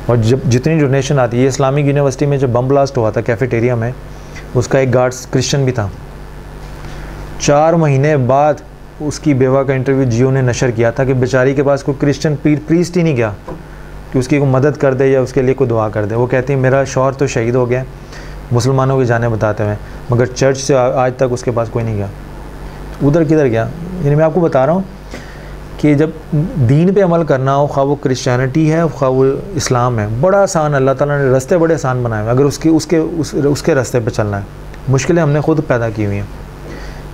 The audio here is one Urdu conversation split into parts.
اور جب جتنی ڈونیشن آتی ہے، اسلامک یونیورسٹی میں جب بم بلاسٹ ہوا تھا کیفیٹیریا میں، اس کا ایک گارڈ کرسچن بھی تھا. 4 مہینے بعد اس کی بیوہ کا انٹرویو جیو نے نشر کیا تھا کہ بیچاری کے پاس کوئی کرسچن پریسٹ ہی نہیں گیا کہ اس کی کوئی مدد کر دے یا اس کے لیے کوئی دعا کر دے. وہ کہتی ہیں میرا شوہر تو شہید ہو گیا مسلمانوں کی جانیں بتاتے ہوئے، مگر چرچ سے آج تک اس کے پاس کوئی نہیں گیا. ادھر کدھر گیا؟ یعنی میں آپ کو بتا رہا ہوں کہ جب دین پہ عمل کرنا ہو، خواہ وہ کرسچینٹی ہے خواہ وہ اسلام ہے، بڑا آسان، اللہ تعالیٰ نے راستے بڑے آسان بنائے ہوئے. اگر اس کے راستے پہ چلنا ہے. مشکلیں ہم نے خود پیدا کی ہوئی ہیں.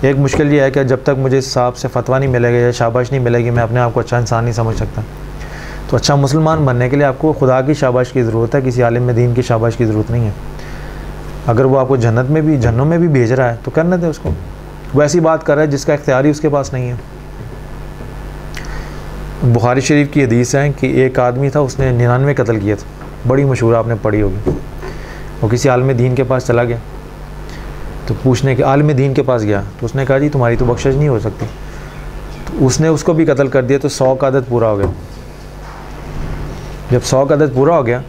ایک مشکل یہ ہے کہ جب تک مجھے صاحب سے فتویٰ نہیں ملے گا یا شاباش نہیں ملے گی، میں اپنے آپ کو اچھا انسان نہیں سمجھ سکتا. تو اچھا مسلمان بننے کے لیے آپ کو خدا کی شاباش کی ضرورت ہے، کسی عالم دین کی شاباش کی ضرورت نہیں ہے. اگر وہ آپ کو جہنم میں بھی بھیج رہا ہے تو کرنے دے اس کو. وہ ایسی بات کر رہا ہے جس کا اختیار ہی اس کے پاس نہیں ہے. بخاری شریف کی حدیث ہے کہ ایک آدمی تھا، اس نے 99 قتل کیے تھے، بڑی مشہور، آپ نے پڑھی ہوگی. وہ کسی عالم دین کے پاس چلا گیا تو پوچھنے کے، عالم دین کے پاس گیا تو اس نے کہا جی تمہاری تو بخشش نہیں ہو سکتی. تو اس نے اس کو بھی قتل کر دیا تو 100 کا عدد پورا ہو گیا. جب 100 کا عدد پورا ہو گیا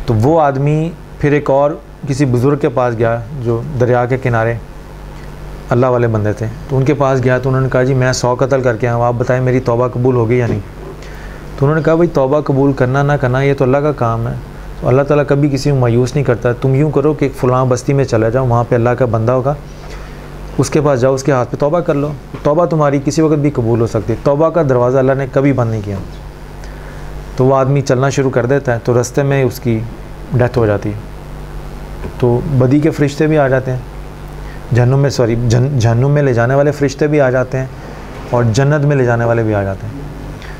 تو وہ آدمی پھر ایک اور کسی بزرگ کے پاس گیا جو دریا کے کنارے اللہ والے بندے تھے. تو ان کے پاس گیا تو انہوں نے کہا جی میں 100 قتل کر کے آیا ہوں، آپ بتائیں میری توبہ قبول ہوگی یا نہیں. تو انہوں نے کہا بھائی توبہ قبول کرنا نہ کرنا یہ تو اللہ کا کام ہے، تو اللہ تعالیٰ کبھی کسی کو مایوس نہیں کرتا. تم یوں کرو کہ ایک فلاں بستی میں چلے جاؤ، وہاں پہ اللہ کا بندہ ہوگا، اس کے پاس جاؤ، اس کے ہاتھ پہ توبہ کر لو، توبہ تمہاری کسی وقت بھی قبول ہو سکتی ہے. توبہ کا دروازہ اللہ نے کبھی بند نہیں کیا. تو وہ آدمی چلنا شروع کر دیتا ہے تو رستے میں اس کی ڈیتھ ہو جاتی ہے. تو بدی کے فرشتے بھی آ جاتے ہیں، جہنم میں لے جانے والے فرشتے بھی آ جاتے ہیں اور جنت میں لے جانے والے بھی آ جاتے ہیں.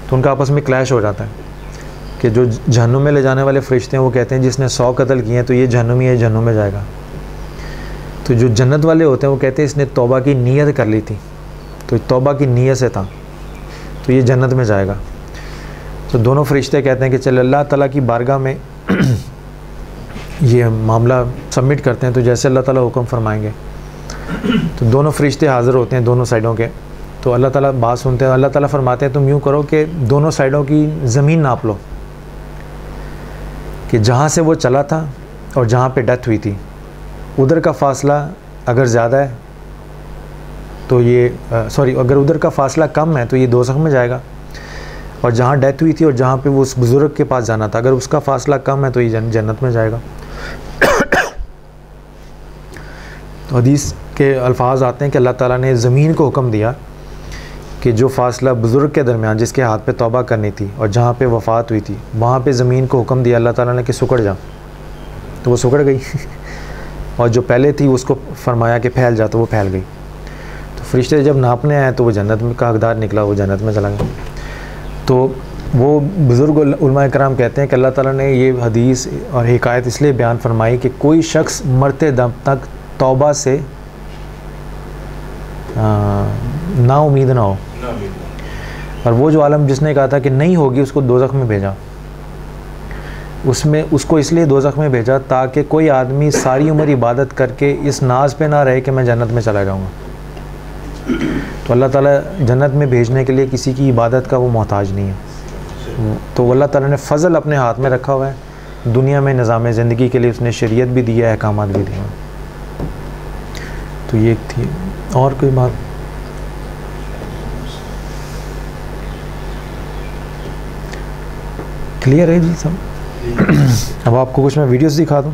تو ان کا آپس میں کلیش ہو جاتا ہے کہ جو جہنم میں لے جانے والے فرشتے ہیں وہ کہتے ہیں جس نے 100 قتل کیے ہیں تو یہ جہنمی ہے، جہنم میں جائے گا. تو جو جنت والے ہوتے ہیں وہ کہتے ہیں اس نے توبہ کی نیت کر لی تھی، تو توبہ کی نیت سے تھا تو یہ جنت میں جائے گا. تو دونوں فرشتے کہتے ہیں کہ چل اللہ تعالیٰ کی بارگاہ میں یہ معاملہ سبمٹ کرتے ہیں تو جیسے اللہ تعالیٰ حکم فرمائیں گے. تو دونوں فرشتے حاضر ہوتے ہیں دونوں سائڈوں کے. تو اللہ تعالیٰ بات سنتے ہیں. اللہ تعالیٰ فرماتے ہیں تم یوں کرو کہ دونوں سائڈوں کی زمین ناپ لو کہ جہاں سے وہ چلا تھا اور جہاں پہ ڈیتھ ہوئی تھی ادھر کا فاصلہ اگر زیادہ ہے تو یہ اگر ادھر کا فاصلہ کم ہے تو یہ دوزخ میں جائے گا، اور جہاں ڈیتھ ہوئی تھی اور جہاں پہ وہ اس بزرگ کے پاس جانا تھا اگر اس کا فاصلہ کم ہے تو یہ جنت میں جائے گا. تو حدیث کے الفاظ آتے ہیں کہ اللہ تعالیٰ نے زمین کو حکم دیا کہ جو فاصلہ بزرگ کے درمیان جس کے ہاتھ پہ توبہ کرنی تھی اور جہاں پہ وفات ہوئی تھی وہاں پہ زمین کو حکم دیا اللہ تعالیٰ نے کہ سکڑ جا، تو وہ سکڑ گئی. اور جو پہلے تھی اس کو فرمایا کہ پھیل جا، تو وہ پھیل گئی. تو فرشتے جب ناپنے آئے تو وہ جنت میں کا حقدار نکلا، وہ جنت میں چلا گیا. تو وہ بزرگ علماء کرام کہتے ہیں کہ اللہ تعالیٰ نے یہ حدیث اور حکایت اس لیے بیان فرمائی کہ کوئی شخص مرتے دم تک توبہ سے نا امید نہ ہو. اور وہ جو عالم جس نے کہا تھا کہ نہیں ہوگی اس کو دوزخ میں بھیجا، اس کو اس لیے دوزخ میں بھیجا تاکہ کوئی آدمی ساری عمر عبادت کر کے اس ناز پہ نہ رہے کہ میں جنت میں چلا جاؤں گا. تو اللہ تعالیٰ جنت میں بھیجنے کے لیے کسی کی عبادت کا وہ محتاج نہیں ہے. تو اللہ تعالیٰ نے فضل اپنے ہاتھ میں رکھا ہوا ہے، دنیا میں نظام زندگی کے لیے اس نے شریعت بھی دی ہے، احکامات بھی دیے ہیں. تو یہ ایک تھی. اور کوئی بات؟ کلیئر ہے جی سب؟ اب آپ کو کچھ میں ویڈیوز دکھا دوں.